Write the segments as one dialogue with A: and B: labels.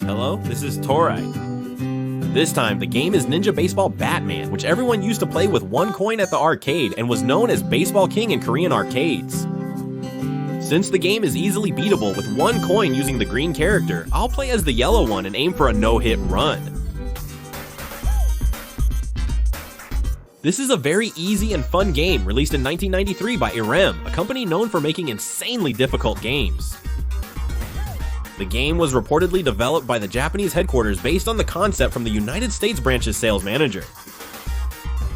A: Hello, this is Torite. This time, the game is Ninja Baseball Batman, which everyone used to play with 1 coin at the arcade and was known as Baseball King in Korean arcades. Since the game is easily beatable with 1 coin using the green character, I'll play as the yellow one and aim for a no-hit run. This is a very easy and fun game released in 1993 by Irem, a company known for making insanely difficult games. The game was reportedly developed by the Japanese headquarters based on the concept from the United States branch's sales manager.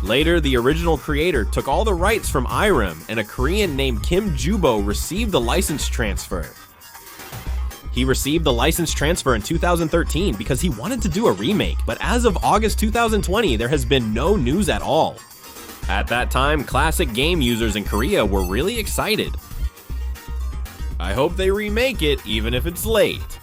A: Later, the original creator took all the rights from Irem, and a Korean named Kim Jubo received the license transfer. He received the license transfer in 2013 because he wanted to do a remake, but as of August 2020, there has been no news at all. At that time, classic game users in Korea were really excited. I hope they remake it, even if it's late.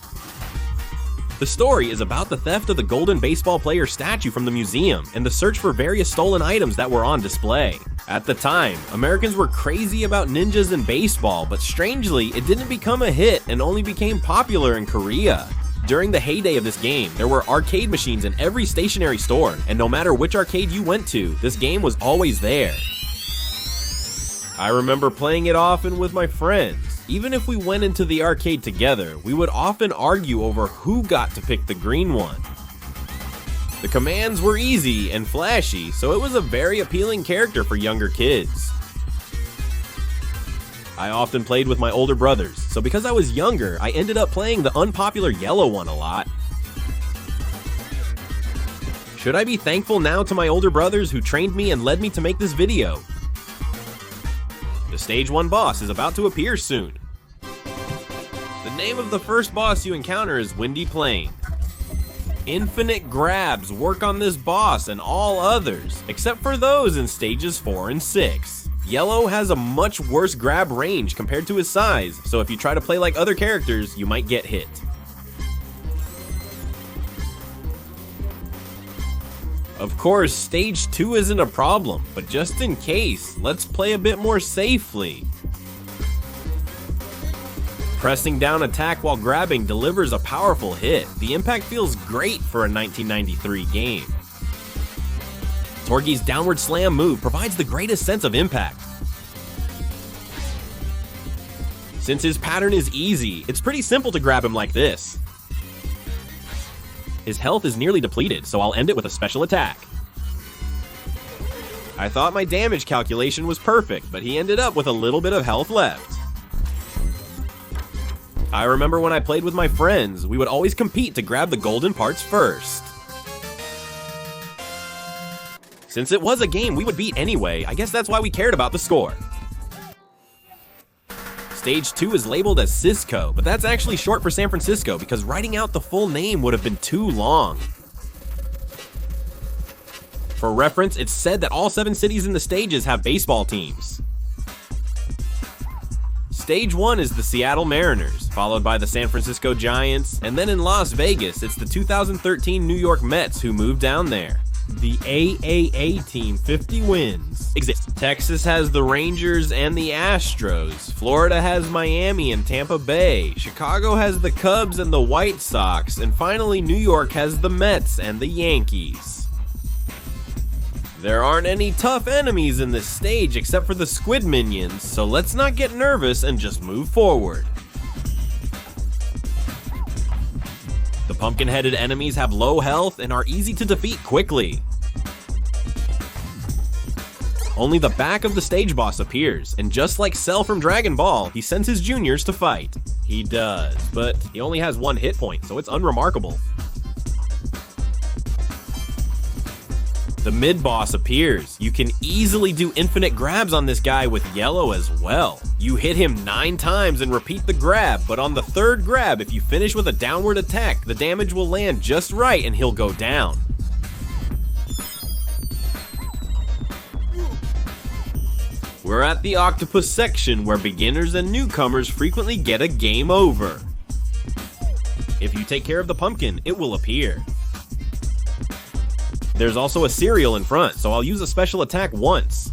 A: The story is about the theft of the golden baseball player statue from the museum and the search for various stolen items that were on display. At the time, Americans were crazy about ninjas and baseball, but strangely, it didn't become a hit and only became popular in Korea. During the heyday of this game, there were arcade machines in every stationary store, and no matter which arcade you went to, this game was always there. I remember playing it often with my friends. Even if we went into the arcade together, we would often argue over who got to pick the green one. The commands were easy and flashy, so it was a very appealing character for younger kids. I often played with my older brothers, so because I was younger, I ended up playing the unpopular yellow one a lot. Should I be thankful now to my older brothers who trained me and led me to make this video? The Stage 1 boss is about to appear soon. The name of the first boss you encounter is Windy Plain. Infinite grabs work on this boss and all others, except for those in stages 4 and 6. Yellow has a much worse grab range compared to his size, so if you try to play like other characters, you might get hit. Of course, stage 2 isn't a problem, but just in case, let's play a bit more safely. Pressing down attack while grabbing delivers a powerful hit. The impact feels great for a 1993 game. Torgi's downward slam move provides the greatest sense of impact. Since his pattern is easy, it's pretty simple to grab him like this. His health is nearly depleted, so I'll end it with a special attack. I thought my damage calculation was perfect, but he ended up with a little bit of health left. I remember when I played with my friends, we would always compete to grab the golden parts first. Since it was a game we would beat anyway, I guess that's why we cared about the score. Stage 2 is labeled as Cisco, but that's actually short for San Francisco because writing out the full name would have been too long. For reference, it's said that all 7 cities in the stages have baseball teams. Stage 1 is the Seattle Mariners, followed by the San Francisco Giants, and then in Las Vegas, it's the 2013 New York Mets who moved down there. The AAA team 50 wins exists. Texas has the Rangers and the Astros. Florida has Miami and Tampa Bay. Chicago has the Cubs and the White Sox. And finally, New York has the Mets and the Yankees. There aren't any tough enemies in this stage except for the squid minions, so let's not get nervous and just move forward. The pumpkin-headed enemies have low health and are easy to defeat quickly. Only the back of the stage boss appears, and just like Cell from Dragon Ball, he sends his juniors to fight. He does, but he only has 1 hit point, so it's unremarkable. The mid-boss appears. You can easily do infinite grabs on this guy with yellow as well. You hit him 9 times and repeat the grab, but on the 3rd grab, if you finish with a downward attack, the damage will land just right and he'll go down. We're at the octopus section where beginners and newcomers frequently get a game over. If you take care of the pumpkin, it will appear. There's also a cereal in front, so I'll use a special attack once.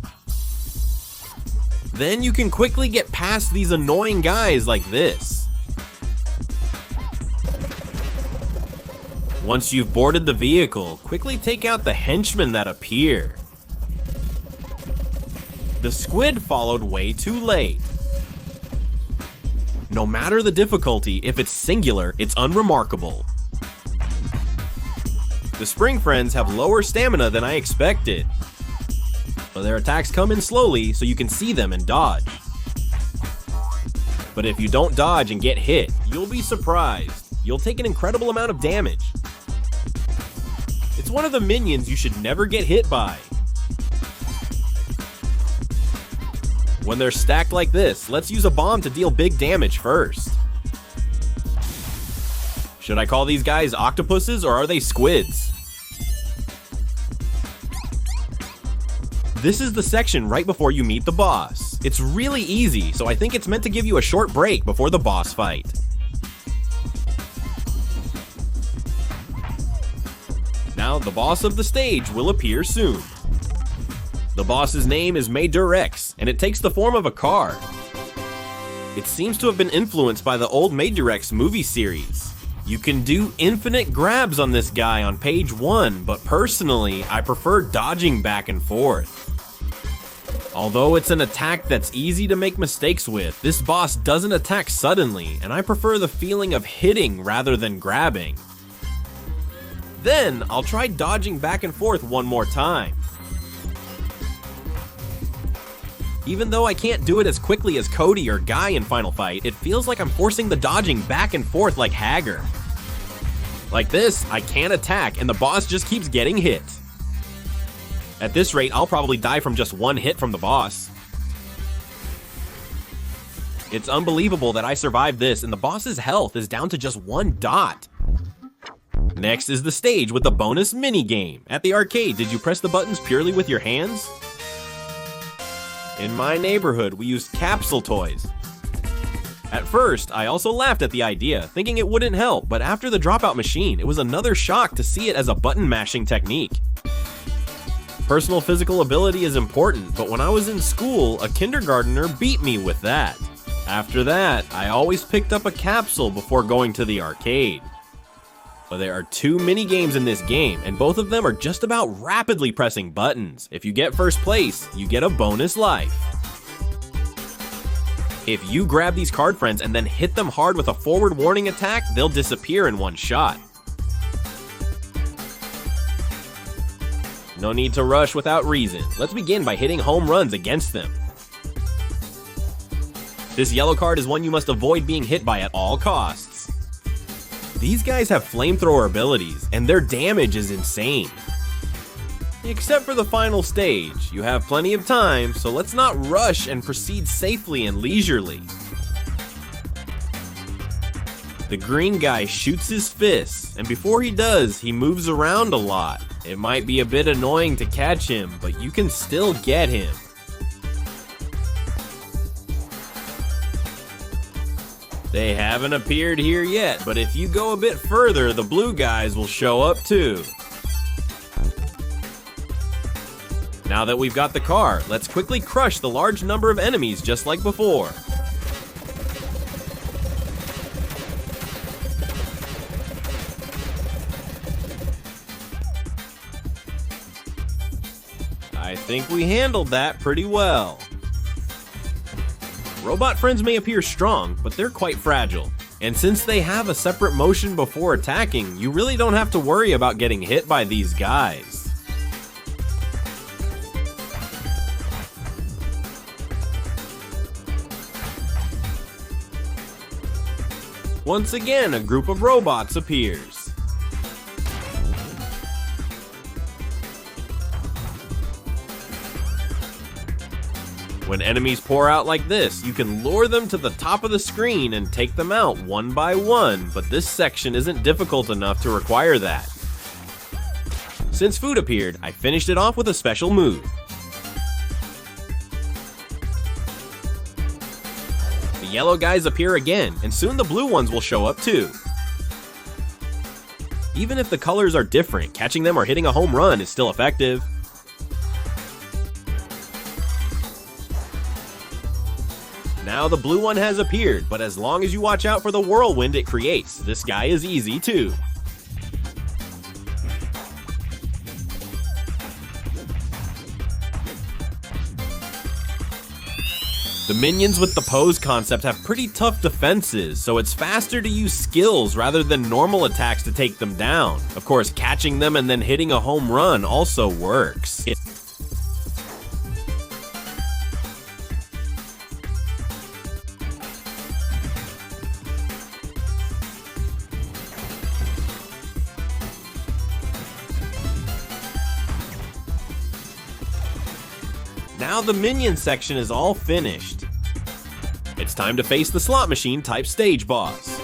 A: Then you can quickly get past these annoying guys like this. Once you've boarded the vehicle, quickly take out the henchmen that appear. The squid followed way too late. No matter the difficulty, if it's singular, it's unremarkable. The spring friends have lower stamina than I expected, but their attacks come in slowly so you can see them and dodge. But if you don't dodge and get hit, you'll be surprised. You'll take an incredible amount of damage. It's one of the minions you should never get hit by. When they're stacked like this, let's use a bomb to deal big damage first. Should I call these guys octopuses or are they squids? This is the section right before you meet the boss. It's really easy, so I think it's meant to give you a short break before the boss fight. Now, the boss of the stage will appear soon. The boss's name is Maydurex, and it takes the form of a car. It seems to have been influenced by the old Maydurex movie series. You can do infinite grabs on this guy on page 1, but personally, I prefer dodging back and forth. Although it's an attack that's easy to make mistakes with, this boss doesn't attack suddenly, and I prefer the feeling of hitting rather than grabbing. Then, I'll try dodging back and forth one more time. Even though I can't do it as quickly as Cody or Guy in Final Fight, it feels like I'm forcing the dodging back and forth like Hager. Like this, I can't attack and the boss just keeps getting hit. At this rate, I'll probably die from just one hit from the boss. It's unbelievable that I survived this and the boss's health is down to just 1 dot. Next is the stage with the bonus mini-game. At the arcade, did you press the buttons purely with your hands? In my neighborhood, we used capsule toys. At first, I also laughed at the idea, thinking it wouldn't help, but after the dropout machine, it was another shock to see it as a button mashing technique. Personal physical ability is important, but when I was in school, a kindergartner beat me with that. After that, I always picked up a capsule before going to the arcade. But there are 2 mini-games in this game, and both of them are just about rapidly pressing buttons. If you get first place, you get a bonus life. If you grab these card friends and then hit them hard with a forward warning attack, they'll disappear in one shot. No need to rush without reason. Let's begin by hitting home runs against them. This yellow card is one you must avoid being hit by at all costs. These guys have flamethrower abilities, and their damage is insane. Except for the final stage, you have plenty of time, so let's not rush and proceed safely and leisurely. The green guy shoots his fists, and before he does, he moves around a lot. It might be a bit annoying to catch him, but you can still get him. They haven't appeared here yet, but if you go a bit further, the blue guys will show up too. Now that we've got the car, let's quickly crush the large number of enemies just like before. I think we handled that pretty well. Robot friends may appear strong, but they're quite fragile. And since they have a separate motion before attacking, you really don't have to worry about getting hit by these guys. Once again, a group of robots appears. When enemies pour out like this, you can lure them to the top of the screen and take them out one by one, but this section isn't difficult enough to require that. Since food appeared, I finished it off with a special move. The yellow guys appear again, and soon the blue ones will show up too. Even if the colors are different, catching them or hitting a home run is still effective. Now the blue one has appeared, but as long as you watch out for the whirlwind it creates, this guy is easy too. The minions with the pose concept have pretty tough defenses, so it's faster to use skills rather than normal attacks to take them down. Of course, catching them and then hitting a home run also works. Now the minion section is all finished. It's time to face the slot machine type stage boss.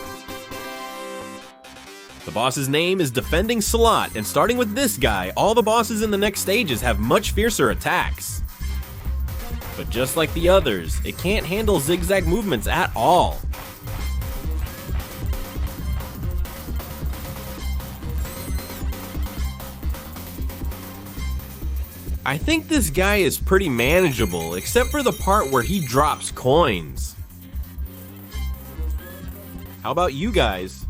A: The boss's name is Defending Slot, and starting with this guy, all the bosses in the next stages have much fiercer attacks. But just like the others, it can't handle zigzag movements at all. I think this guy is pretty manageable, except for the part where he drops coins. How about you guys?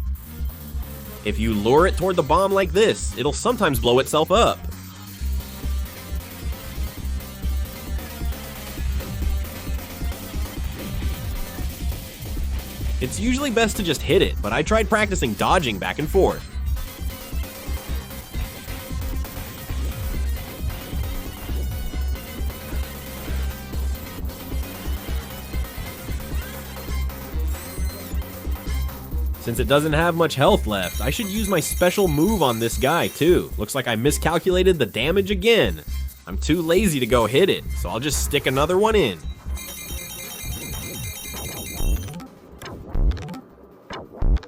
A: If you lure it toward the bomb like this, it'll sometimes blow itself up. It's usually best to just hit it, but I tried practicing dodging back and forth. Since it doesn't have much health left, I should use my special move on this guy too. Looks like I miscalculated the damage again. I'm too lazy to go hit it, so I'll just stick another one in.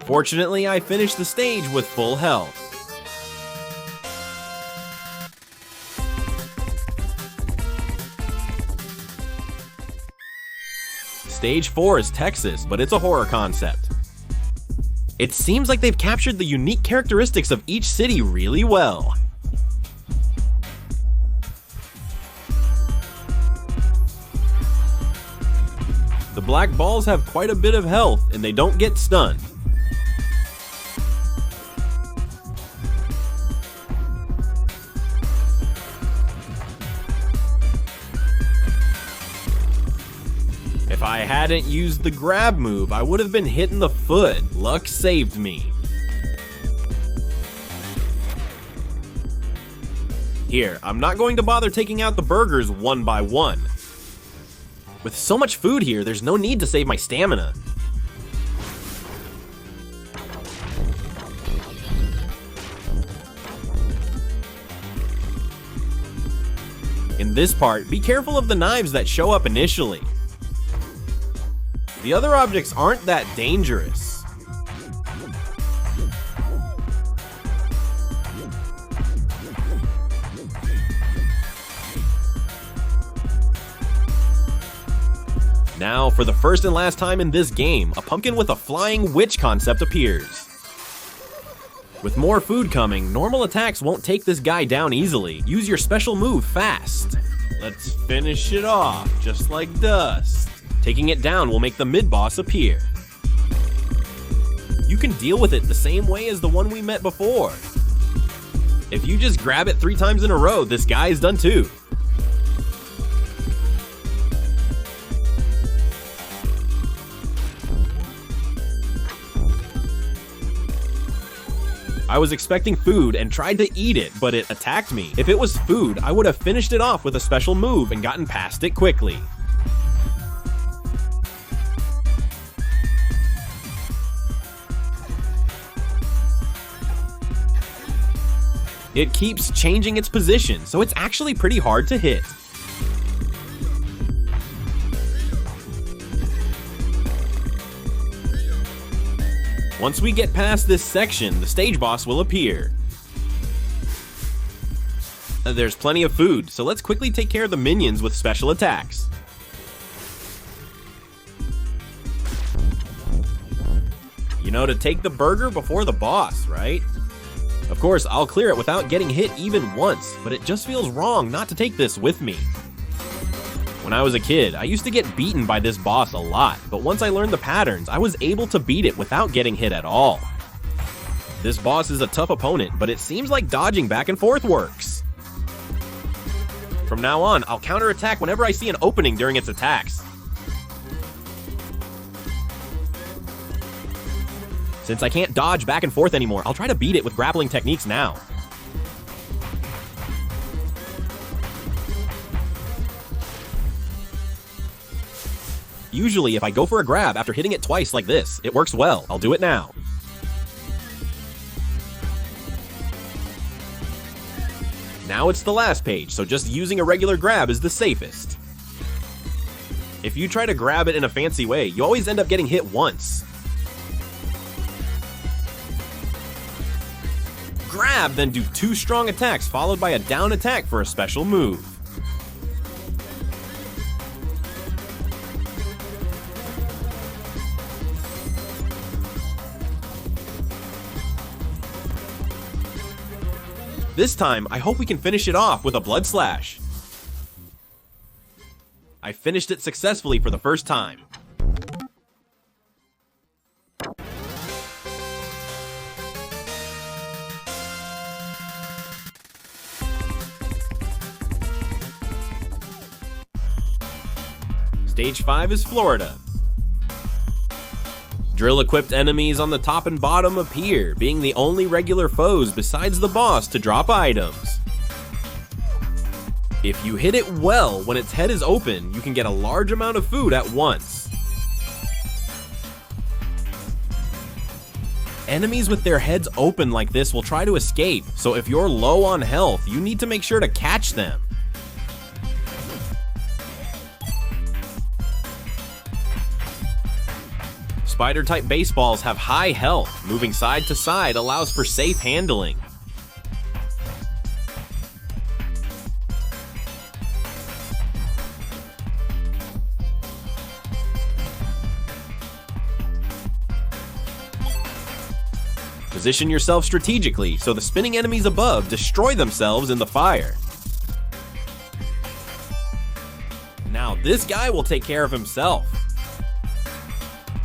A: Fortunately, I finished the stage with full health. Stage 4 is Texas, but it's a horror concept. It seems like they've captured the unique characteristics of each city really well. The black balls have quite a bit of health and they don't get stunned. If I hadn't used the grab move, I would have been hit in the foot. Luck saved me. Here, I'm not going to bother taking out the burgers one by one. With so much food here, there's no need to save my stamina. In this part, be careful of the knives that show up initially. The other objects aren't that dangerous. Now, for the first and last time in this game, a pumpkin with a flying witch concept appears. With more food coming, normal attacks won't take this guy down easily. Use your special move fast. Let's finish it off, just like dust. Taking it down will make the mid-boss appear. You can deal with it the same way as the one we met before. If you just grab it 3 times in a row, this guy is done too. I was expecting food and tried to eat it, but it attacked me. If it was food, I would have finished it off with a special move and gotten past it quickly. It keeps changing its position, so it's actually pretty hard to hit. Once we get past this section, the stage boss will appear. There's plenty of food, so let's quickly take care of the minions with special attacks. You know, to take the burger before the boss, right? Of course, I'll clear it without getting hit even once, but it just feels wrong not to take this with me. When I was a kid, I used to get beaten by this boss a lot, but once I learned the patterns, I was able to beat it without getting hit at all. This boss is a tough opponent, but it seems like dodging back and forth works. From now on, I'll counterattack whenever I see an opening during its attacks. Since I can't dodge back and forth anymore, I'll try to beat it with grappling techniques now. Usually, if I go for a grab after hitting it twice like this, it works well. I'll do it now. Now it's the last page, so just using a regular grab is the safest. If you try to grab it in a fancy way, you always end up getting hit once. Grab, then do 2 strong attacks followed by a down attack for a special move. This time, I hope we can finish it off with a blood slash. I finished it successfully for the first time. Stage 5 is Florida. Drill-equipped enemies on the top and bottom appear, being the only regular foes besides the boss to drop items. If you hit it well when its head is open, you can get a large amount of food at once. Enemies with their heads open like this will try to escape, so if you're low on health, you need to make sure to catch them. Spider-type baseballs have high health. Moving side to side allows for safe handling. Position yourself strategically so the spinning enemies above destroy themselves in the fire. Now this guy will take care of himself.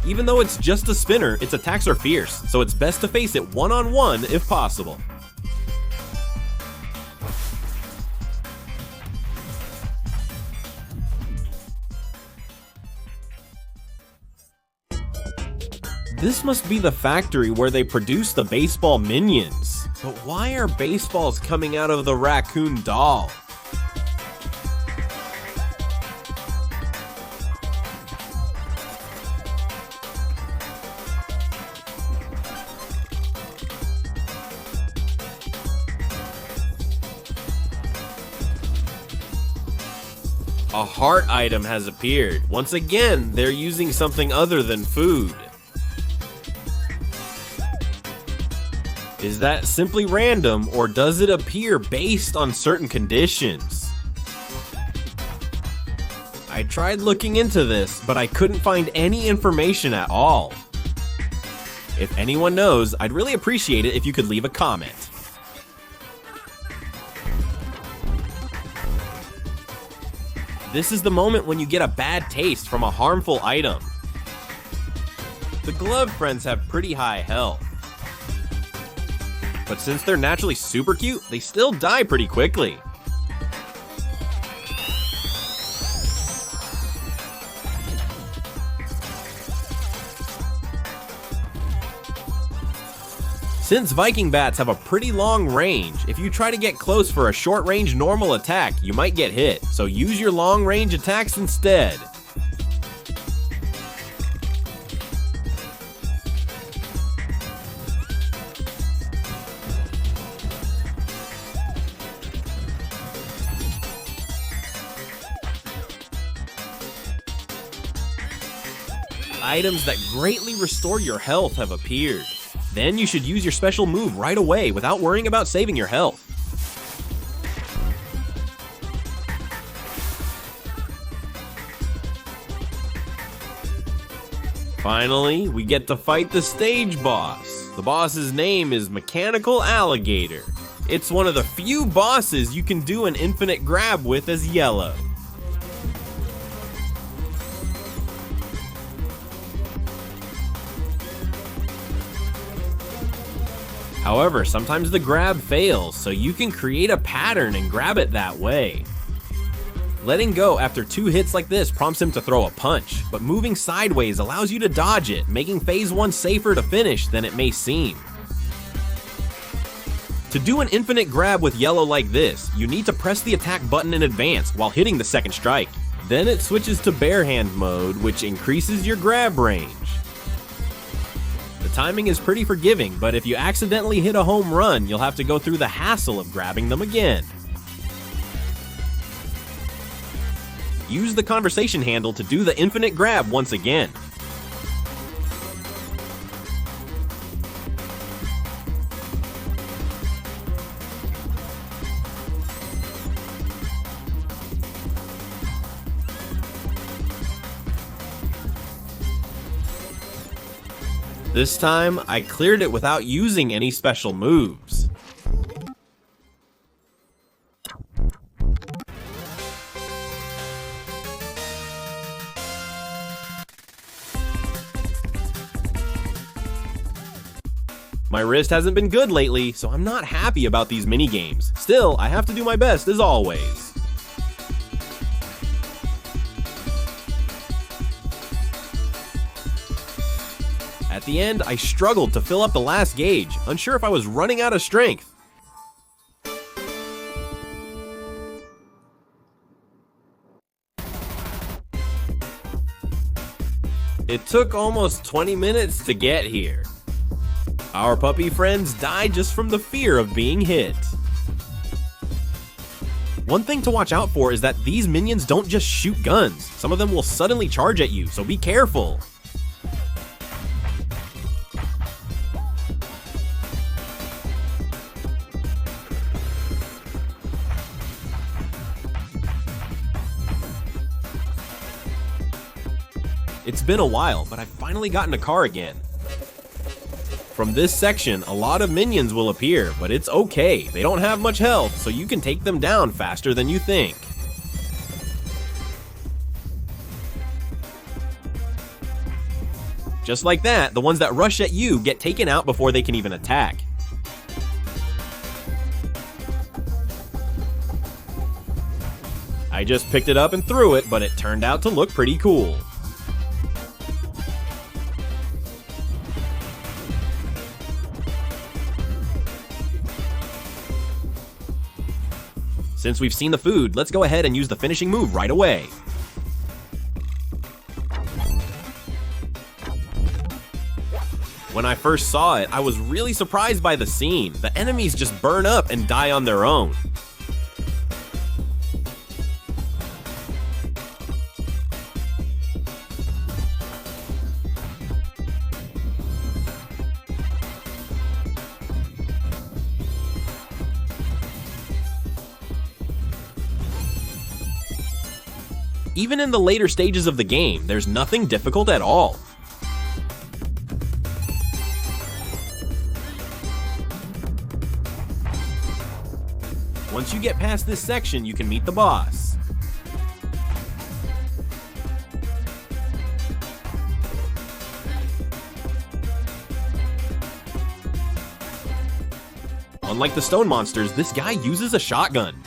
A: Even though it's just a spinner, its attacks are fierce, so it's best to face it one-on-one if possible. This must be the factory where they produce the baseball minions. But why are baseballs coming out of the raccoon doll? A heart item has appeared. Once again, they're using something other than food. Is that simply random, or does it appear based on certain conditions? I tried looking into this, but I couldn't find any information at all. If anyone knows, I'd really appreciate it if you could leave a comment. This is the moment when you get a bad taste from a harmful item. The glove friends have pretty high health. But since they're naturally super cute, they still die pretty quickly. Since Viking bats have a pretty long range, if you try to get close for a short-range normal attack, you might get hit, so use your long-range attacks instead. Items that greatly restore your health have appeared. Then you should use your special move right away without worrying about saving your health. Finally, we get to fight the stage boss. The boss's name is Mechanical Alligator. It's one of the few bosses you can do an infinite grab with as yellow. However, sometimes the grab fails, so you can create a pattern and grab it that way. Letting go after 2 hits like this prompts him to throw a punch, but moving sideways allows you to dodge it, making phase 1 safer to finish than it may seem. To do an infinite grab with yellow like this, you need to press the attack button in advance while hitting the second strike. Then it switches to bare hand mode, which increases your grab range. The timing is pretty forgiving, but if you accidentally hit a home run, you'll have to go through the hassle of grabbing them again. Use the conversation handle to do the infinite grab once again. This time, I cleared it without using any special moves. My wrist hasn't been good lately, so I'm not happy about these minigames. Still, I have to do my best as always. At the end, I struggled to fill up the last gauge, unsure if I was running out of strength. It took almost 20 minutes to get here. Our puppy friends died just from the fear of being hit. One thing to watch out for is that these minions don't just shoot guns. Some of them will suddenly charge at you, so be careful. It's been a while, but I've finally gotten a car again. From this section, a lot of minions will appear, but it's okay. They don't have much health, so you can take them down faster than you think. Just like that, the ones that rush at you get taken out before they can even attack. I just picked it up and threw it, but it turned out to look pretty cool. Since we've seen the food, let's go ahead and use the finishing move right away. When I first saw it, I was really surprised by the scene. The enemies just burn up and die on their own. Even in the later stages of the game, there's nothing difficult at all. Once you get past this section, you can meet the boss. Unlike the stone monsters, this guy uses a shotgun.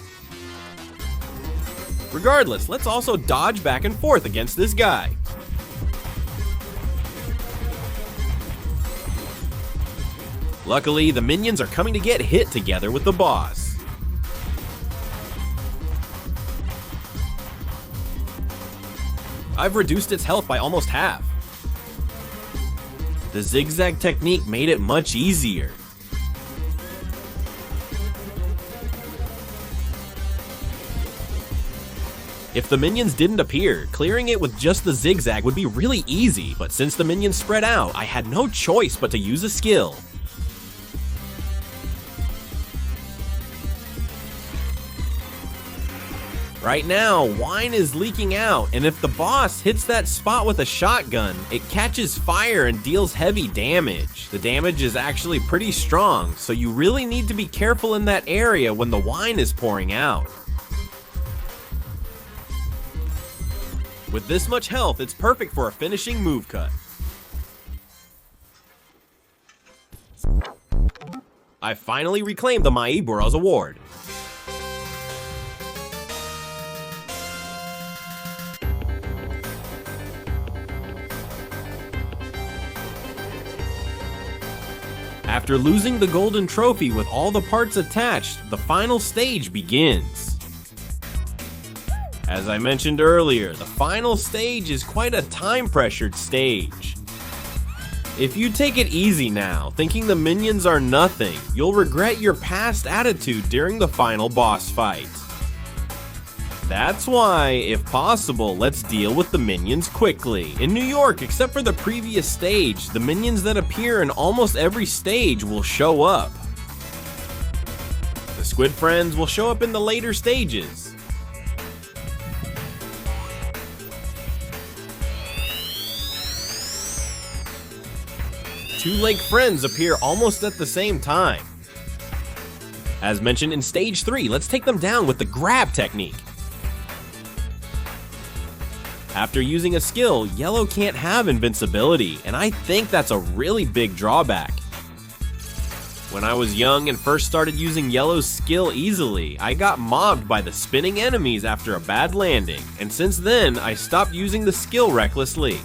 A: Regardless, let's also dodge back and forth against this guy. Luckily, the minions are coming to get hit together with the boss. I've reduced its health by almost half. The zigzag technique made it much easier. If the minions didn't appear, clearing it with just the zigzag would be really easy, but since the minions spread out, I had no choice but to use a skill. Right now, wine is leaking out, and if the boss hits that spot with a shotgun, it catches fire and deals heavy damage. The damage is actually pretty strong, so you really need to be careful in that area when the wine is pouring out. With this much health, it's perfect for a finishing move cut. I finally reclaimed the Maíburos award. After losing the golden trophy with all the parts attached, the final stage begins. As I mentioned earlier, the final stage is quite a time-pressured stage. If you take it easy now, thinking the minions are nothing, you'll regret your past attitude during the final boss fight. That's why, if possible, let's deal with the minions quickly. In New York, except for the previous stage, the minions that appear in almost every stage will show up. The squid friends will show up in the later stages. Two lake friends appear almost at the same time. As mentioned in stage 3, let's take them down with the grab technique. After using a skill, Yellow can't have invincibility, and I think that's a really big drawback. When I was young and first started using Yellow's skill easily, I got mobbed by the spinning enemies after a bad landing, and since then, I stopped using the skill recklessly.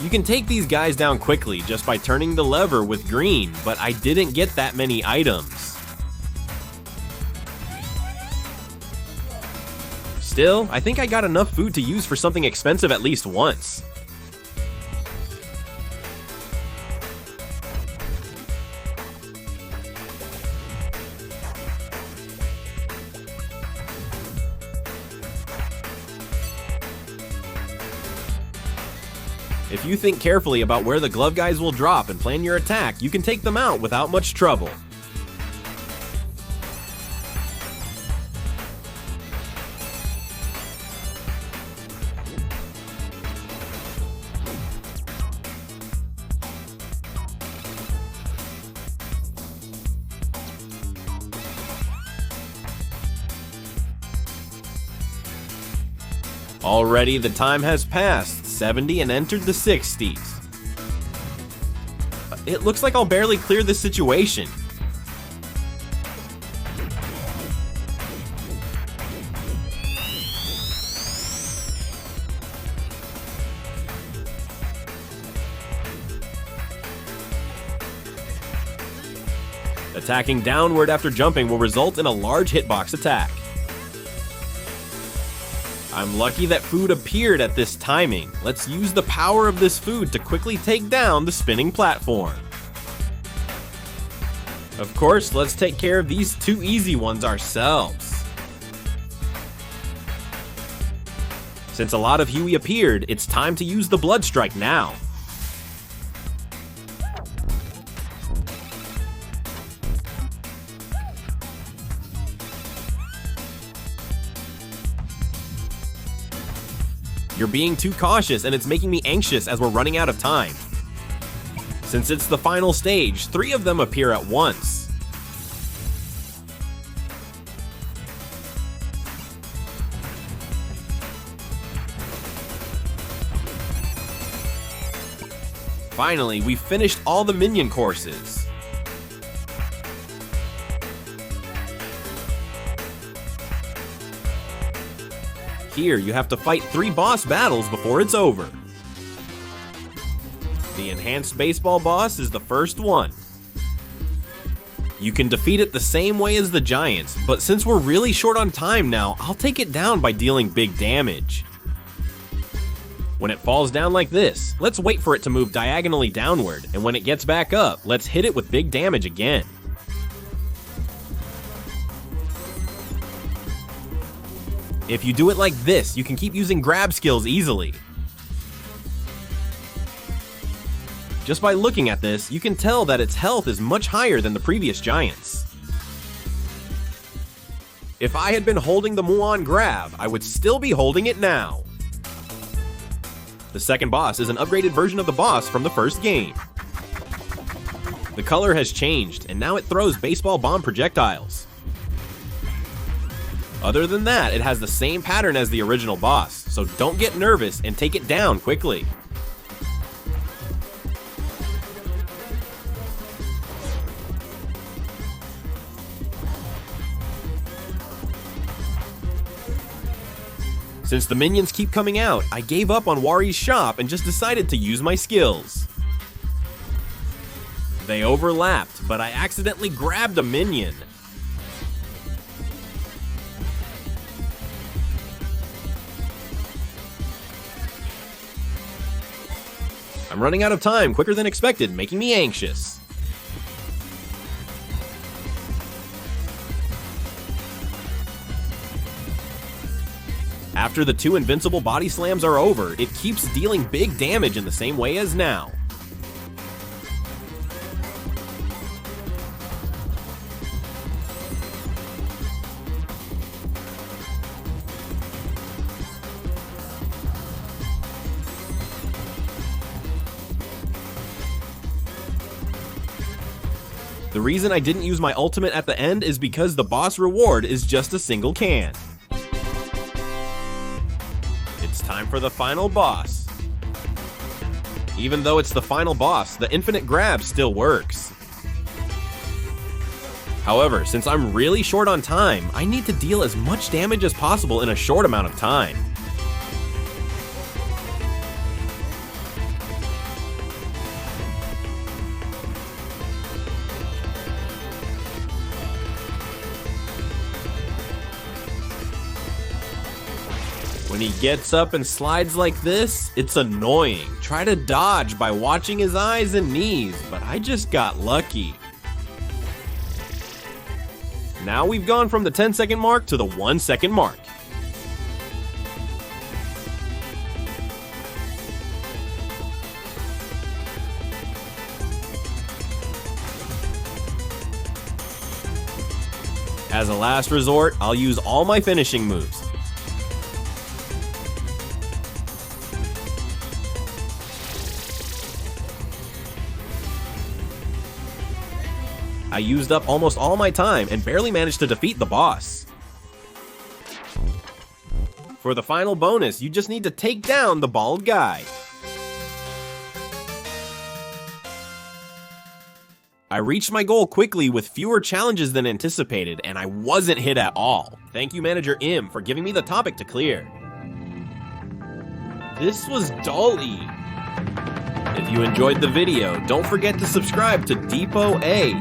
A: You can take these guys down quickly just by turning the lever with green, but I didn't get that many items. Still, I think I got enough food to use for something expensive at least once. If you think carefully about where the glove guys will drop and plan your attack, you can take them out without much trouble. Already the time has passed 70 and entered the 60s. It looks like I'll barely clear this situation. Attacking downward after jumping will result in a large hitbox attack. I'm lucky that food appeared at this timing. Let's use the power of this food to quickly take down the spinning platform. Of course, let's take care of these two easy ones ourselves. Since a lot of Huey appeared, it's time to use the Blood Strike now. You're being too cautious and it's making me anxious as we're running out of time. Since it's the final stage, 3 of them appear at once. Finally, we've finished all the minion courses. Here, you have to fight 3 boss battles before it's over. The enhanced baseball boss is the first one. You can defeat it the same way as the giants, but since we're really short on time now, I'll take it down by dealing big damage. When it falls down like this, let's wait for it to move diagonally downward, and when it gets back up, let's hit it with big damage again. If you do it like this, you can keep using grab skills easily. Just by looking at this, you can tell that its health is much higher than the previous giants. If I had been holding the Muon grab, I would still be holding it now. The second boss is an upgraded version of the boss from the first game. The color has changed, and now it throws baseball bomb projectiles. Other than that, it has the same pattern as the original boss, so don't get nervous and take it down quickly. Since the minions keep coming out, I gave up on Wari's shop and just decided to use my skills. They overlapped, but I accidentally grabbed a minion. I'm running out of time quicker than expected, making me anxious. After the 2 invincible body slams are over, it keeps dealing big damage in the same way as now. The reason I didn't use my ultimate at the end is because the boss reward is just a single can. It's time for the final boss. Even though it's the final boss, the infinite grab still works. However, since I'm really short on time, I need to deal as much damage as possible in a short amount of time. When he gets up and slides like this, it's annoying. Try to dodge by watching his eyes and knees, but I just got lucky. Now we've gone from the 10-second mark to the 1-second mark. As a last resort, I'll use all my finishing moves. I used up almost all my time and barely managed to defeat the boss. For the final bonus, you just need to take down the bald guy. I reached my goal quickly with fewer challenges than anticipated, and I wasn't hit at all. Thank you, Manager M, for giving me the topic to clear. This was Dolly. If you enjoyed the video, don't forget to subscribe to Depot A.